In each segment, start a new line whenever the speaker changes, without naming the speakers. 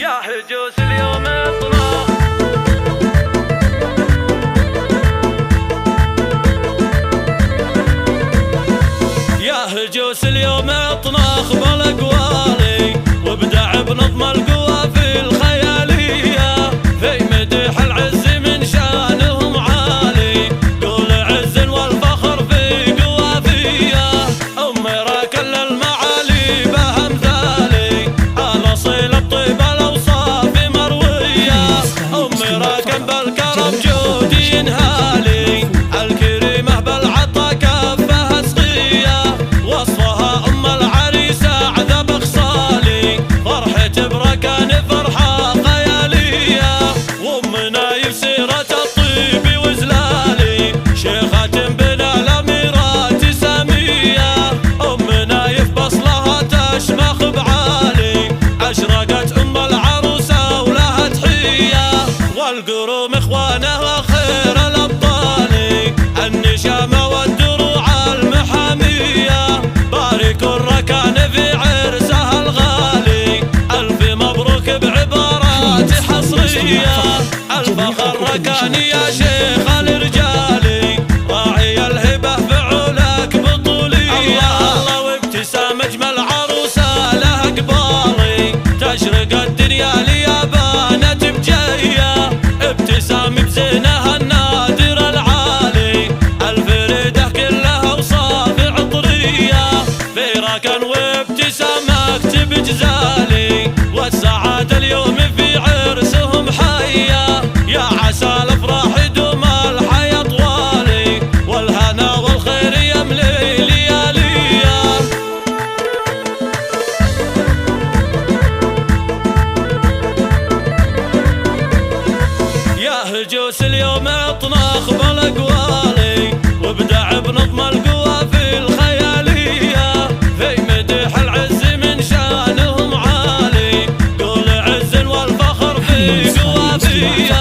يا هجوس اليوم اطلع يا هجوس اليوم اطناخ بالاقوالي وابدع بنظم القوى في الخياليه في مدح العز من شانهم عالي قول عز والفخر في قوافيه امي راكل المعالي بامثالي انا صيل الطيب الاوصاف مرويه امي راكن بالكرم جودي ينهالي الكريمه بالعطا كفها سقيه وصفها ام العريسه عذب خصالي فرحة بركان فرحه خياليه وامنا يسيره الطيب وزلالي شيخة بنا الاميرات ساميه امنا يفبصلها تشمخ بعالي اشرقت ام العروسه ولها تحيه والقروم اخوانها خير الابطال النشامه والدروع المحاميه باركوا الركان في عرسها الغالي الف مبروك بعبارات حصريه الفخر ركان يا شيخ الرجالي راعي الهبه فعولك بطوليه الله وابتسام اجمل عروسه لها قبالي تشرق الدنيا ليا بانت بجيه ابتسام بزينها النادر العالي الفريده كلها وصاف عطريه في ركن وابتسامك تبجزالي والسعاده اليوم في عرسهم حيه يا عسى الافراح يدوم الحياه طوالي والهنا والخير يملي لياليه يا هجوس اليوم اطناخ بالاقوالي وابدع بنظم القوى في الخياليه في مدح العز من شانهم عالي قول عز والفخر في قوافيه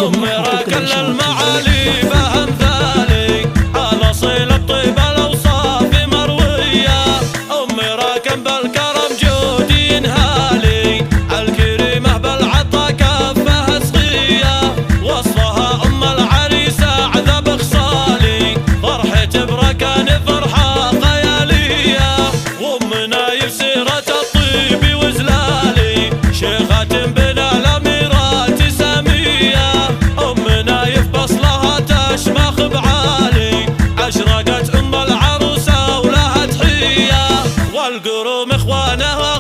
امي راكل المعالي بامثالي انا صيل الطيب الاوصاف مرويه امي راكن بالكرم جودي ينهالي الكريمه بالعطا كفها سقيه وصفها ام العريسه عذب خصالي فرحة بركان فرحه خياليه وامنا يسيره الطيب وزلالي شيخة بنا الاميرات ساميه امنا يفبصلها تشمخ بعالي اشرقت ام العروسه ولها تحيه والقروم اخوانها